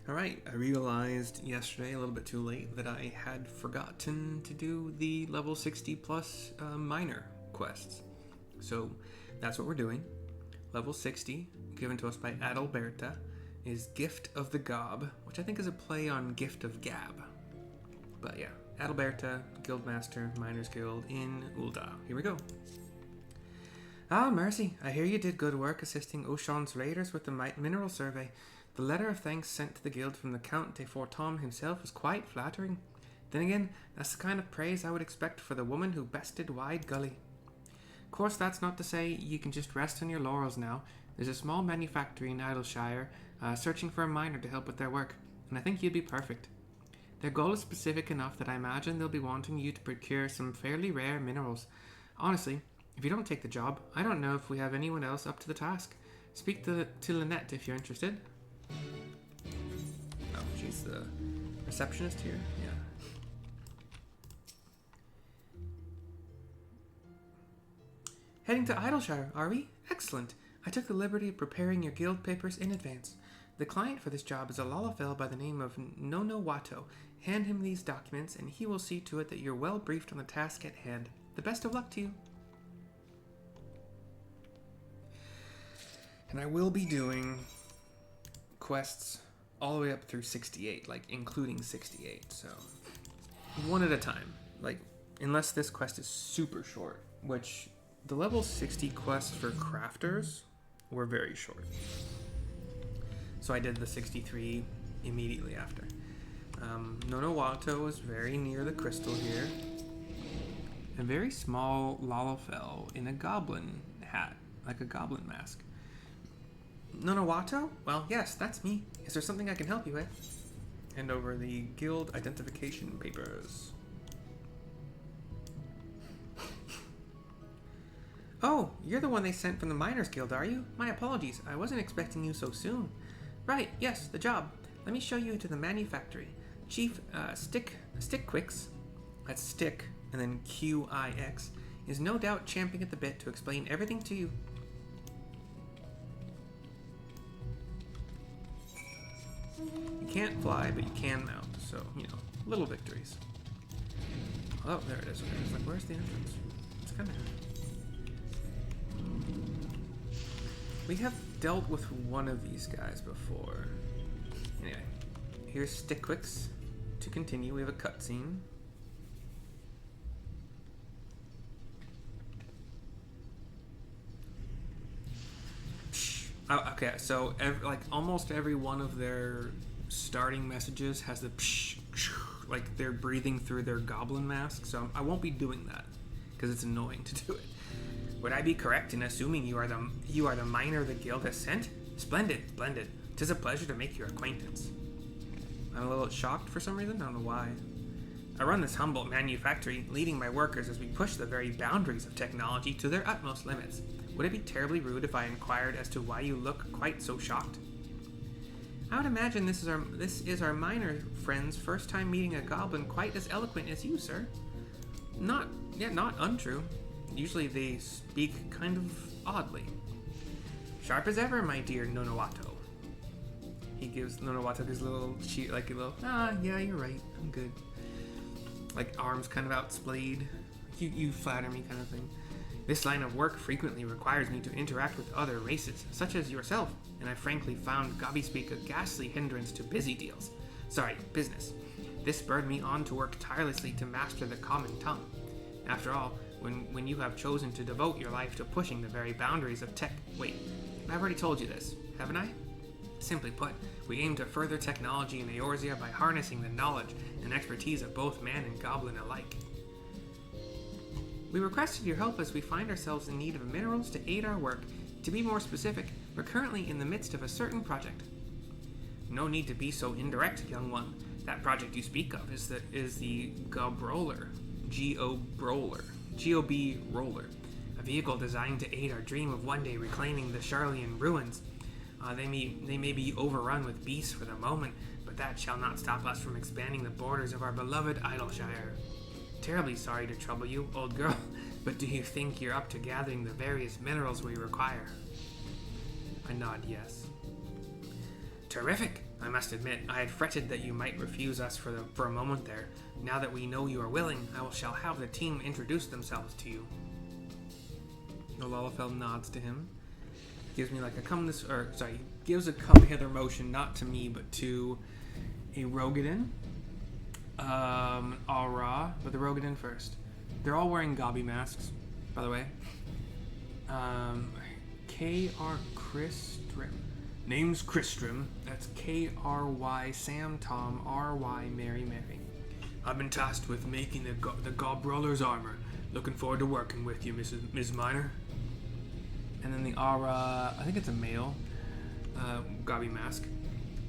Alright, I realized yesterday, a little bit too late, that I had forgotten to do the level 60 plus minor quests. So that's what we're doing. Level 60, given to us by Adalberta, is Gift of the Gob, which I think is a play on Gift of Gab. But yeah, Adalberta, Guildmaster, Miners Guild in Ul'dah. Here we go. Ah, mercy. I hear you did good work assisting Oschon's raiders with the mineral survey. The letter of thanks sent to the guild from the Count de Fortom himself was quite flattering. Then again, that's the kind of praise I would expect for the woman who bested Wide Gully. Of course, that's not to say you can just rest on your laurels now. There's a small manufactory in Idyllshire searching for a miner to help with their work, and I think you'd be perfect. Their goal is specific enough that I imagine they'll be wanting you to procure some fairly rare minerals. Honestly, if you don't take the job, I don't know if we have anyone else up to the task. Speak to Lynette if you're interested. Oh, she's the receptionist here? Yeah. Heading to Idyllshire, are we? Excellent. I took the liberty of preparing your guild papers in advance. The client for this job is a Lalafell by the name of Nono Wato. Hand him these documents, and he will see to it that you're well briefed on the task at hand. The best of luck to you. And I will be doing quests all the way up through 68, like including 68, so one at a time, like unless this quest is super short, which the level 60 quests for crafters were very short, so I did the 63 immediately after. Nonowato is very near the crystal here. A very small Lalafell in a goblin hat, like a goblin mask. Nonowato? Well, yes, that's me. Is there something I can help you with? Hand over the guild identification papers. Oh, you're the one they sent from the Miners Guild, are you? My apologies, I wasn't expecting you so soon. Right, yes, the job. Let me show you to the manufactory. Chief Stickquix, that's Stick, and then Qix, is no doubt champing at the bit to explain everything to you. You can't fly, but you can mount, so, you know, little victories. Oh, there it is. Okay, it's like, where's the entrance? It's kind of... We have dealt with one of these guys before. Anyway, here's Stickquix. To continue, we have a cutscene. Oh, okay, so almost every one of their starting messages has the psh, like they're breathing through their goblin mask, so I won't be doing that because it's annoying to do it. Would I be correct in assuming you are the miner the guild has sent? Splendid, splendid. 'Tis a pleasure to make your acquaintance. I'm a little shocked for some reason, I don't know why. I run this humble manufactory, leading my workers as we push the very boundaries of technology to their utmost limits. Would it be terribly rude if I inquired as to why you look quite so shocked? I would imagine this is our miner friend's first time meeting a goblin quite as eloquent as you, sir. Not untrue. Usually they speak kind of oddly. Sharp as ever, my dear Nonowato. He gives Nonowato his little cheer, like a little, yeah, you're right, I'm good. Like arms kind of outsplayed. You flatter me kind of thing. This line of work frequently requires me to interact with other races, such as yourself, and I frankly found Gobbyspeak a ghastly hindrance to business. This spurred me on to work tirelessly to master the common tongue. After all, when you have chosen to devote your life to pushing the very boundaries of tech... Wait, I've already told you this, haven't I? Simply put, we aim to further technology in Eorzea by harnessing the knowledge and expertise of both man and goblin alike. We requested your help as we find ourselves in need of minerals to aid our work. To be more specific, we're currently in the midst of a certain project. No need to be so indirect, young one. That project you speak of is the Gobroller. G-O-B Roller. A vehicle designed to aid our dream of one day reclaiming the Charlian ruins. They may be overrun with beasts for the moment, but that shall not stop us from expanding the borders of our beloved Idyllshire. Terribly sorry to trouble you, old girl, but do you think you're up to gathering the various minerals we require? I nod yes. Terrific! I must admit, I had fretted that you might refuse us for a moment there. Now that we know you are willing, shall have the team introduce themselves to you. Lalafell nods to him. Gives me like gives a come hither motion, not to me, but to a Rogadin. Aura, but the Rogadin first. They're all wearing Gobby masks, by the way. K.R. Kristrim. Name's Kristrim. That's K.R.Y. Sam Tom R.Y. Mary Mary. I've been tasked with making the Gobbrawler's armor. Looking forward to working with you, Ms. Miner. And then the Aura, I think it's a male, Gobby mask.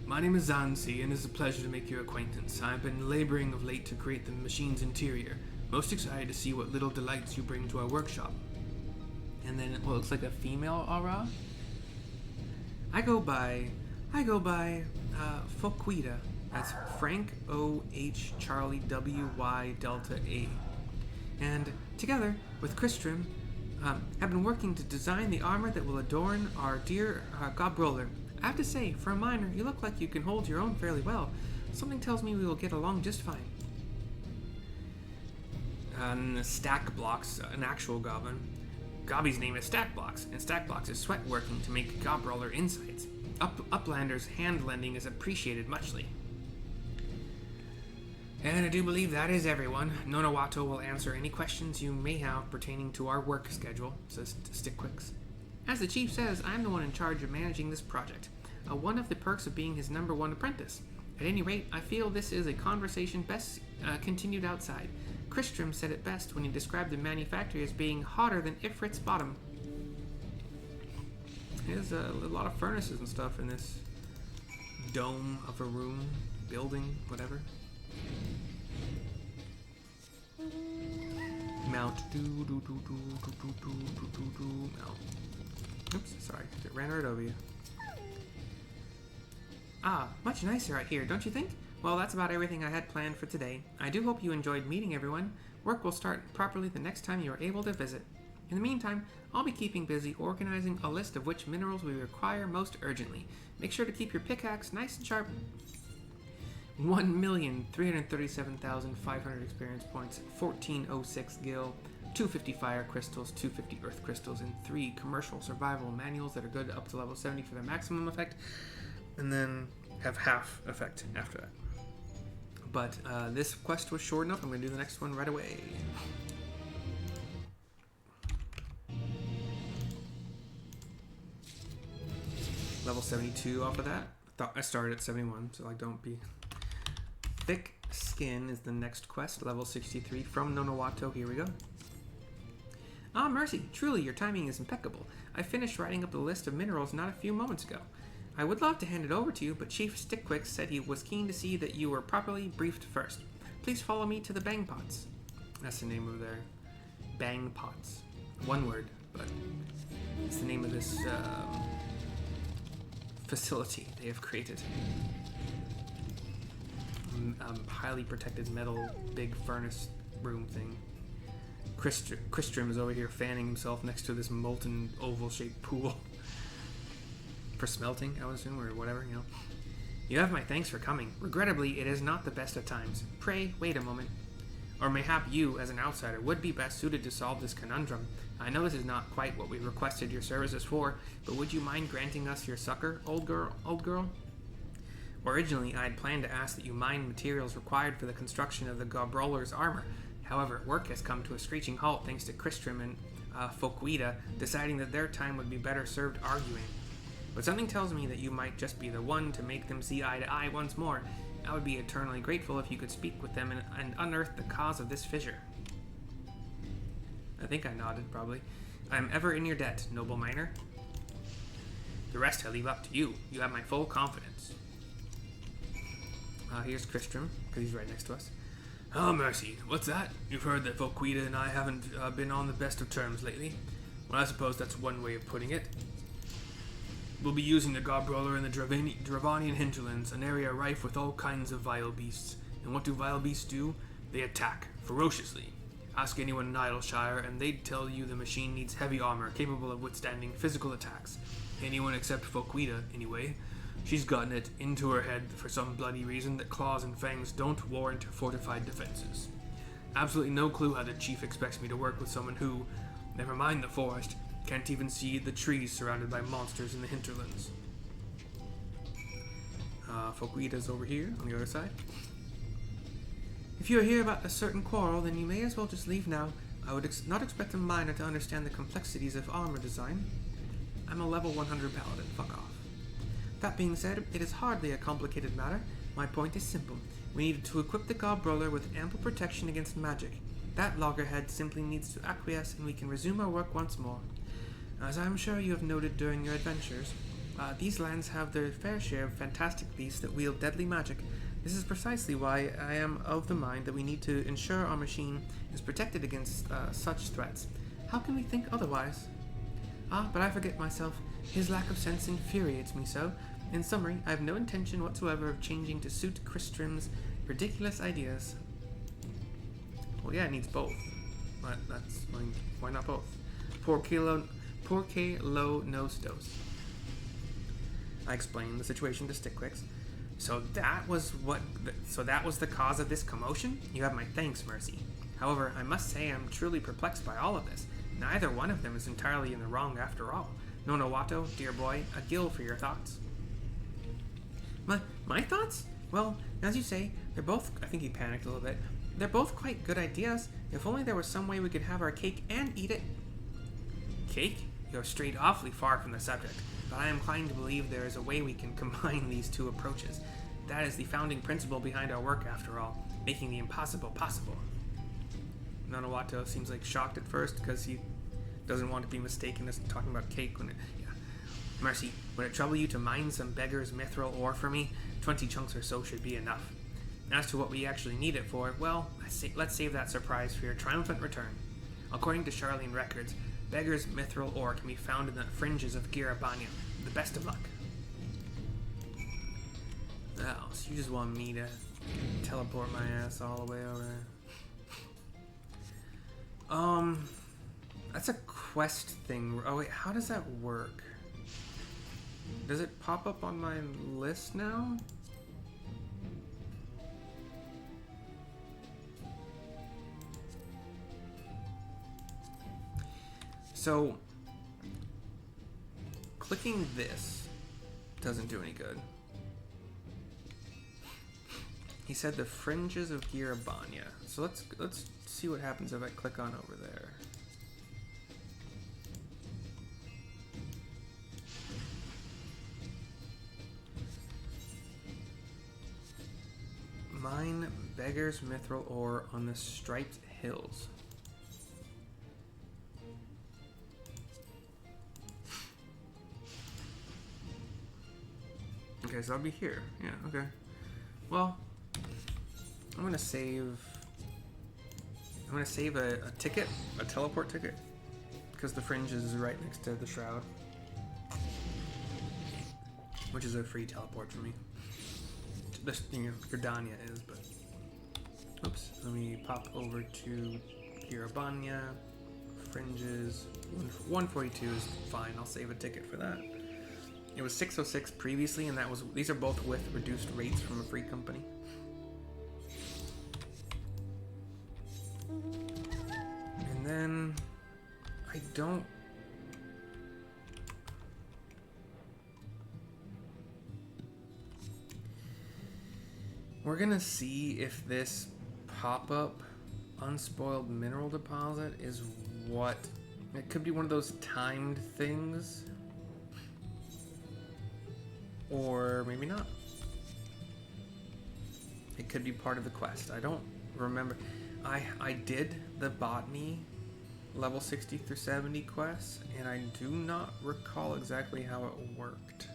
My name is Zansi, and it's a pleasure to make your acquaintance. I've been laboring of late to create the machine's interior. Most excited to see what little delights you bring to our workshop. And then it looks like a female Aura. I go by Foquita. That's Frank O.H. Charlie W.Y. Delta A. And together with Kristrim, have been working to design the armor that will adorn our dear Gobbroller. I have to say, for a miner, you look like you can hold your own fairly well. Something tells me we will get along just fine. And the Stack Blocks, an actual goblin. Gobby's name is Stack Blocks, and Stack Blocks is sweat working to make Gobbroller insides. Uplander's hand lending is appreciated muchly. And I do believe that is everyone. Nonawato will answer any questions you may have pertaining to our work schedule, says Stickquicks. As the chief says, I'm the one in charge of managing this project. One of the perks of being his #1 apprentice. At any rate, I feel this is a conversation best continued outside. Kristrim said it best when he described the manufactory as being hotter than Ifrit's bottom. There's a lot of furnaces and stuff in this dome of a room, building, whatever. Mount. Mount. Oops, sorry. It ran right over you. Ah, much nicer out here, don't you think? Well, that's about everything I had planned for today. I do hope you enjoyed meeting everyone. Work will start properly the next time you are able to visit. In the meantime, I'll be keeping busy organizing a list of which minerals we require most urgently. Make sure to keep your pickaxe nice and sharp. 1,337,500 experience points, 1406 gil, 250 fire crystals, 250 earth crystals, and 3 commercial survival manuals that are good up to level 70 for their maximum effect, and then have half effect after that. But this quest was short enough. I'm going to do the next one right away. Level 72 off of that. I started at 71, so like don't be... Thick Skin is the next quest, level 63 from Nonawato. Here we go. Ah, mercy. Truly, your timing is impeccable. I finished writing up the list of minerals not a few moments ago. I would love to hand it over to you, but Chief Stickquicks said he was keen to see that you were properly briefed first. Please follow me to the Bang Pots. That's the name of their Bang Pots. One word, but it's the name of this facility they have created. Highly protected metal big furnace room thing. Kristrim is over here fanning himself next to this molten oval-shaped pool. For smelting, I would assume, or whatever, you know. You have my thanks for coming. Regrettably, it is not the best of times. Pray, wait a moment. Or mayhap you, as an outsider, would be best suited to solve this conundrum. I know this is not quite what we requested your services for, but would you mind granting us your succor, old girl? Originally, I had planned to ask that you mine materials required for the construction of the Gobbrawler's armor. However, work has come to a screeching halt thanks to Kristrim and Foquita deciding that their time would be better served arguing. But something tells me that you might just be the one to make them see eye to eye once more. I would be eternally grateful if you could speak with them and unearth the cause of this fissure. I think I nodded, probably. I am ever in your debt, noble miner. The rest I leave up to you. You have my full confidence. Here's Kristrim, because he's right next to us. Oh, mercy. What's that? You've heard that Foquita and I haven't been on the best of terms lately. Well, I suppose that's one way of putting it. We'll be using the Gobbrawler in the Dravanian hinterlands, an area rife with all kinds of vile beasts. And what do vile beasts do? They attack, ferociously. Ask anyone in Idyllshire, and they'd tell you the machine needs heavy armor capable of withstanding physical attacks. Anyone except Foquita, anyway. She's gotten it into her head for some bloody reason that claws and fangs don't warrant fortified defenses. Absolutely no clue how the chief expects me to work with someone who, never mind the forest, can't even see the trees surrounded by monsters in the hinterlands. Fokuita's over here, on the other side. If you are here about a certain quarrel, then you may as well just leave now. I would not expect a miner to understand the complexities of armor design. I'm a level 100 paladin, fuck off. That being said, it is hardly a complicated matter. My point is simple. We need to equip the Gobbroller with ample protection against magic. That loggerhead simply needs to acquiesce and we can resume our work once more. As I am sure you have noted during your adventures, these lands have their fair share of fantastic beasts that wield deadly magic. This is precisely why I am of the mind that we need to ensure our machine is protected against such threats. How can we think otherwise? But I forget myself. His lack of sense infuriates me so. In summary, I have no intention whatsoever of changing to suit Tristram's ridiculous ideas. Well, yeah, it needs both. But why not both? Porque lo nos dos. I explained the situation to Stickquicks. So that was the cause of this commotion? You have my thanks, Mercy. However, I must say I'm truly perplexed by all of this. Neither one of them is entirely in the wrong after all. Nonowato, dear boy, a gill for your thoughts. My thoughts? Well, as you say, they're both, I think he panicked a little bit, they're both quite good ideas. If only there was some way we could have our cake and eat it. Cake? You're strayed awfully far from the subject, but I am inclined to believe there is a way we can combine these two approaches. That is the founding principle behind our work, after all, making the impossible possible. Nonowato seems like shocked at first because he doesn't want to be mistaken as talking about cake when it... Yeah. Mercy, would it trouble you to mine some beggar's mithril ore for me? 20 chunks or so should be enough. As to what we actually need it for, well, let's save that surprise for your triumphant return. According to Charlene records, beggar's mithril ore can be found in the fringes of Girabanya. The best of luck. Oh, so you just want me to teleport my ass all the way over there. That's a quest thing. Oh wait, how does that work? Does it pop up on my list now? So, clicking this doesn't do any good. He said the fringes of Girabanya. So let's see what happens if I click on over there. Mine beggar's mithril ore on the striped hills. Okay, so I'll be here. Yeah, okay. Well, I'm gonna save a ticket, a teleport ticket, because the fringe is right next to the shroud, which is a free teleport for me. This, Gridania is, but oops. Let me pop over to Girabanya. Fringes 142 is fine. I'll save a ticket for that. It was 606 previously, and these are both with reduced rates from a free company. And then I don't. We're gonna see if this pop-up unspoiled mineral deposit is what. It could be one of those timed things. Or maybe not. It could be part of the quest. I don't remember. I did the botany level 60 through 70 quests, and I do not recall exactly how it worked.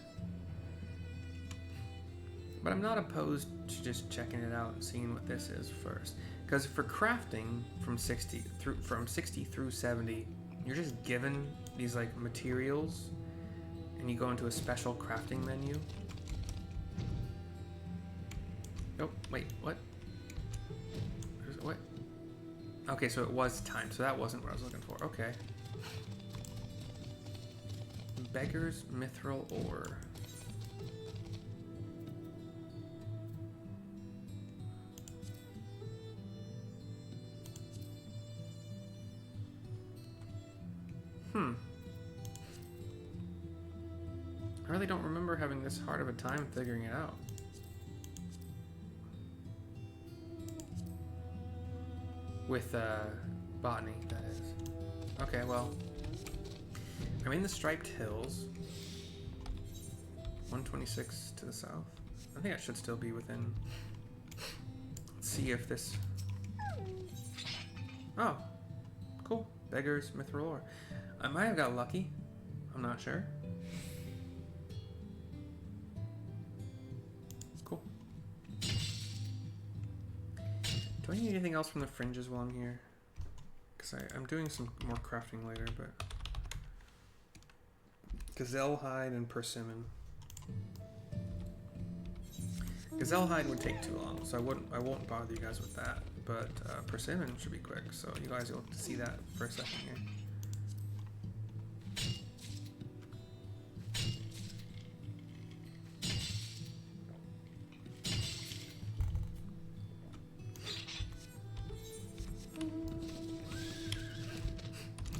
But I'm not opposed to just checking it out and seeing what this is first. Because for crafting from 60 through 70, you're just given these like materials, and you go into a special crafting menu. Oh, wait, what? What? Okay, so it was timed, so that wasn't what I was looking for. Okay. Beggar's mithril ore. I really don't remember having this hard of a time figuring it out. With botany, that is. Okay, well, I'm in the Striped Hills. 126 to the south. I think I should still be within. Let's see if this. Oh, cool. Beggars Mithril Ore. I might have got lucky. I'm not sure. Cool. Do I need anything else from the fringes while I'm here? Because I'm doing some more crafting later, but gazelle hide and persimmon. Gazelle hide would take too long, so I won't bother you guys with that. But persimmon should be quick, so you guys will see that for a second here.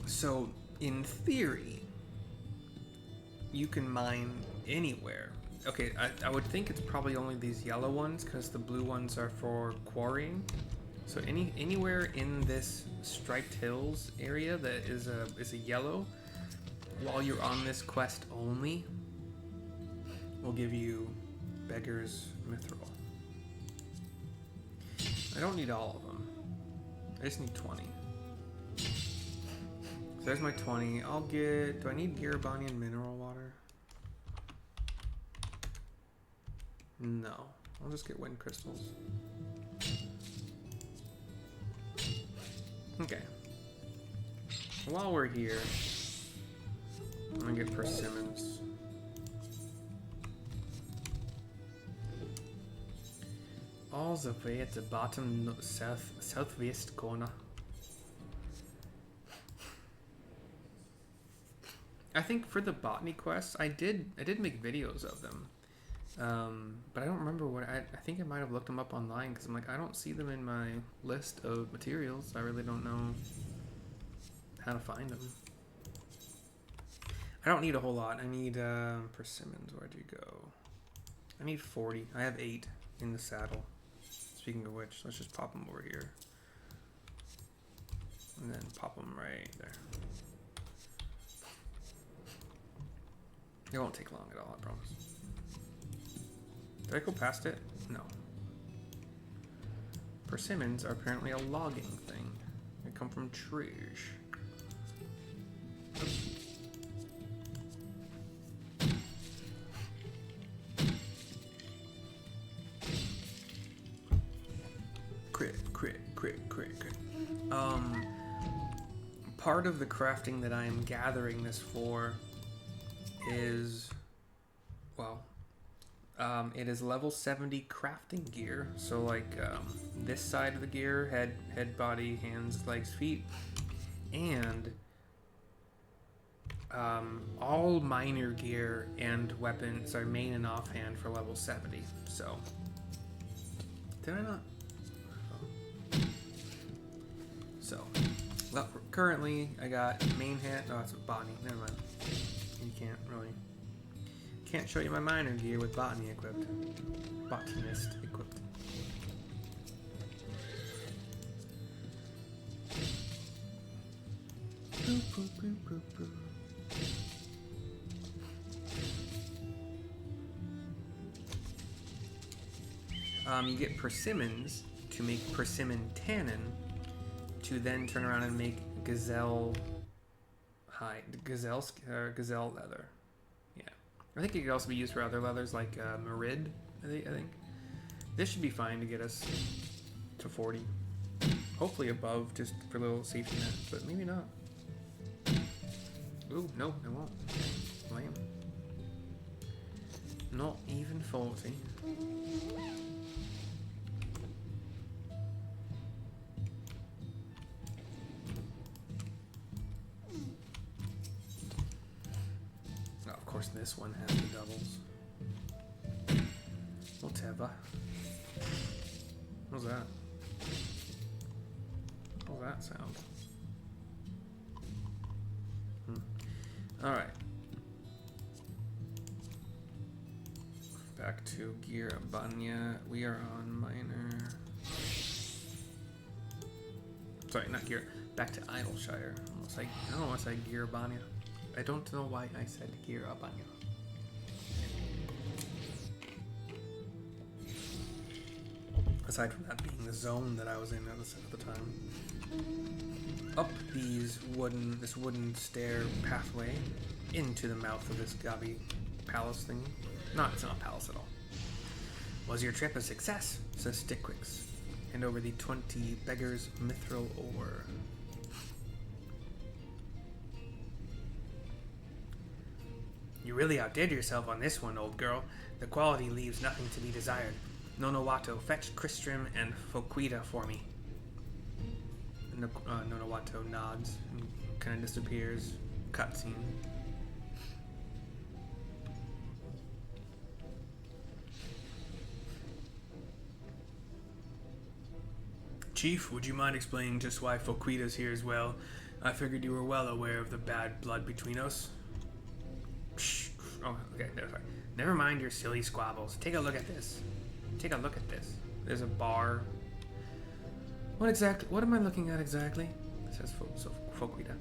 So, in theory, you can mine anywhere. Okay, I would think it's probably only these yellow ones, because the blue ones are for quarrying. So anywhere in this Striped Hills area that is a yellow, while you're on this quest only, will give you Beggar's Mithril. I don't need all of them. I just need 20. So there's my 20. I'll get... Do I need Erebonian mineral water? No. I'll just get wind crystals. Okay. While we're here, I'm gonna get persimmons. All the way at the bottom southwest corner. I think for the botany quests, I did make videos of them, but I don't remember what I think I might have looked them up online because I'm like I don't see them in my list of materials. I really don't know how to find them. I don't need a whole lot. I need persimmons. Where'd you go? I need 40. I have 8 in the saddle. Speaking of which, let's just pop them over here, and then pop them right there. It won't take long at all, I promise. Did I go past it? No. Persimmons are apparently a logging thing. They come from trees. Crit. Part of the crafting that I am gathering this for is, well, it is level 70 crafting gear. So like this side of the gear, head, body, hands, legs, feet, and all minor gear and weapons are main and offhand for level 70. So, did I not? Oh. So, well, currently I got main hand. Oh, it's a botany. Never mind. You can't show you my minor gear with botany equipped. Botanist equipped. You get persimmons to make persimmon tannin, to then turn around and make gazelle hide, gazelle leather. Yeah, I think it could also be used for other leathers like Merid. I think this should be fine to get us to 40. Hopefully above, just for a little safety net, but maybe not. Ooh, no, it won't. Lame. Not even 40. Of course, this one has the doubles. Whatever. What's that? What's that sound? Alright. Back to Girabanya. We are on minor. Sorry, not here. Back to Idyllshire. I don't want to say Girabanya. I don't know why I said Girabanya. Aside from that being the zone that I was in at the time. Up this wooden stair pathway into the mouth of this gobby palace thing. It's not a palace at all. Was your trip a success? Says Stickwix. Hand over the 20 beggars mithril ore. You really outdid yourself on this one, old girl. The quality leaves nothing to be desired. Nonowato, fetch Cristrum and Foquita for me. Nonowato nods and kind of disappears. Cutscene. Chief, would you mind explaining just why Foquita's here as well? I figured you were well aware of the bad blood between us. Oh, okay, sorry. Never mind your silly squabbles. Take a look at this. Take a look at this. There's a bar. What am I looking at exactly? It says Foquita.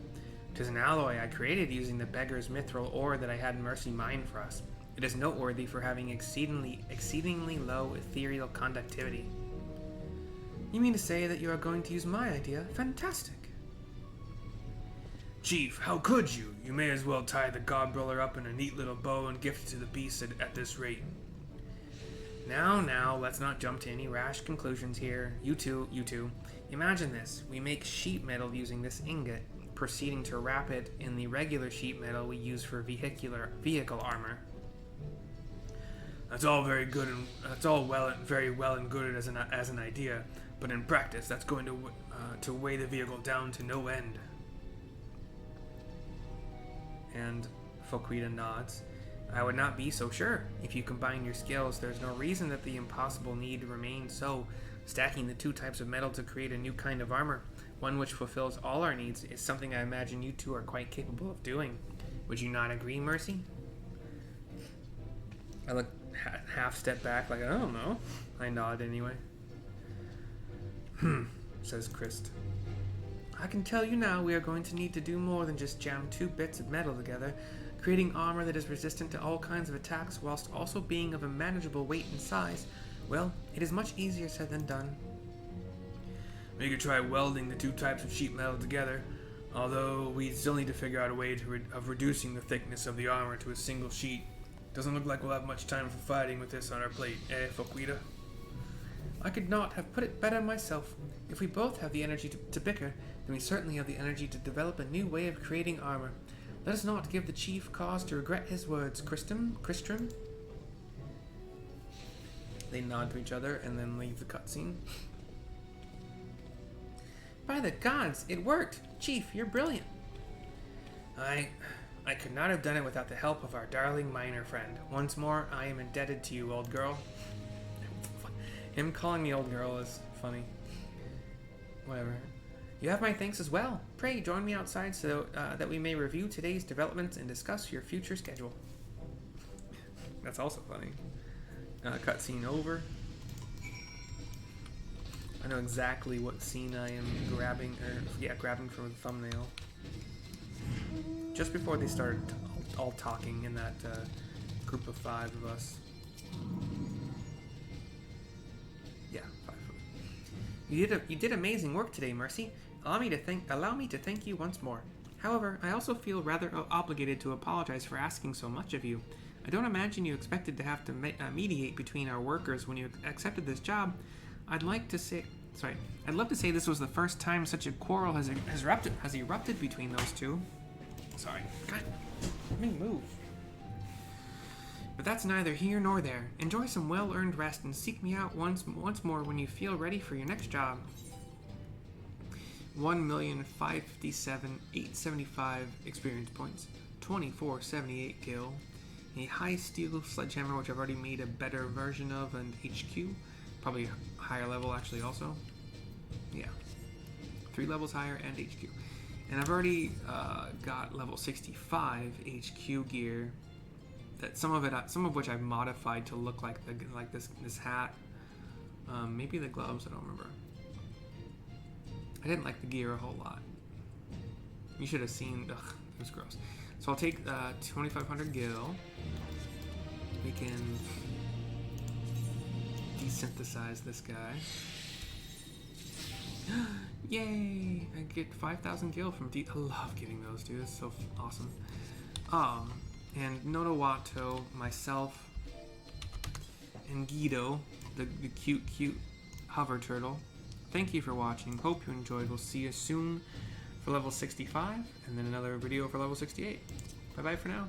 It is an alloy I created using the beggar's mithril ore that I had Mercy mine for us. It is noteworthy for having exceedingly low ethereal conductivity. You mean to say that you are going to use my idea? Fantastic. Chief, how could you? You may as well tie the gobbriller up in a neat little bow and gift it to the beast at this rate. Now, let's not jump to any rash conclusions here. You two. Imagine this. We make sheet metal using this ingot, proceeding to wrap it in the regular sheet metal we use for vehicle armor. That's all very good and very well and good as an idea, but in practice, that's going to weigh the vehicle down to no end. And Foquita nods. I would not be so sure. If you combine your skills, there's no reason that the impossible need remain so. Stacking the two types of metal to create a new kind of armor, one which fulfills all our needs, is something I imagine you two are quite capable of doing. Would you not agree, Mercy? I look half step back like, I don't know. I nod anyway. Says Christ. I can tell you now we are going to need to do more than just jam two bits of metal together. Creating armor that is resistant to all kinds of attacks whilst also being of a manageable weight and size, well, it is much easier said than done. We could try welding the two types of sheet metal together, although we still need to figure out a way of reducing the thickness of the armor to a single sheet. Doesn't look like we'll have much time for fighting with this on our plate, Foquita? I could not have put it better myself. If we both have the energy to bicker, then we certainly have the energy to develop a new way of creating armor. Let us not give the chief cause to regret his words, Cristrum. They nod to each other and then leave the cutscene. By the gods, it worked! Chief, you're brilliant. I could not have done it without the help of our darling miner friend. Once more, I am indebted to you, old girl. Him calling me old girl is funny. Whatever. You have my thanks as well. Pray join me outside so that we may review today's developments and discuss your future schedule. That's also funny. Cutscene over. I know exactly what scene I am grabbing from the thumbnail. Just before they started all talking in that group of 5 of us. Yeah, 5 of us. You did amazing work today, Mercy. Allow me to thank you once more. However, I also feel rather obligated to apologize for asking so much of you. I don't imagine you expected to have to mediate between our workers when you accepted this job. I'd love to say this was the first time such a quarrel has erupted between those two. Sorry. God, let me move. But that's neither here nor there. Enjoy some well-earned rest and seek me out once more when you feel ready for your next job. 1,557,875 experience points. 2478 gil. A high steel sledgehammer, which I've already made a better version of, and HQ. Probably higher level, actually, also. Yeah. 3 levels higher and HQ. And I've already got level 65 HQ gear that some of which I've modified to look like this hat. Maybe the gloves. I don't remember. I didn't like the gear a whole lot. You should have seen. Ugh, it was gross. So I'll take 2,500 gil. We can desynthesize this guy. Yay! I get 5,000 gil from I love getting those, dude. It's so awesome. And Nodowato, myself, and Guido, the cute hover turtle. Thank you for watching. Hope you enjoyed. We'll see you soon for level 65, and then another video for level 68. Bye-bye for now.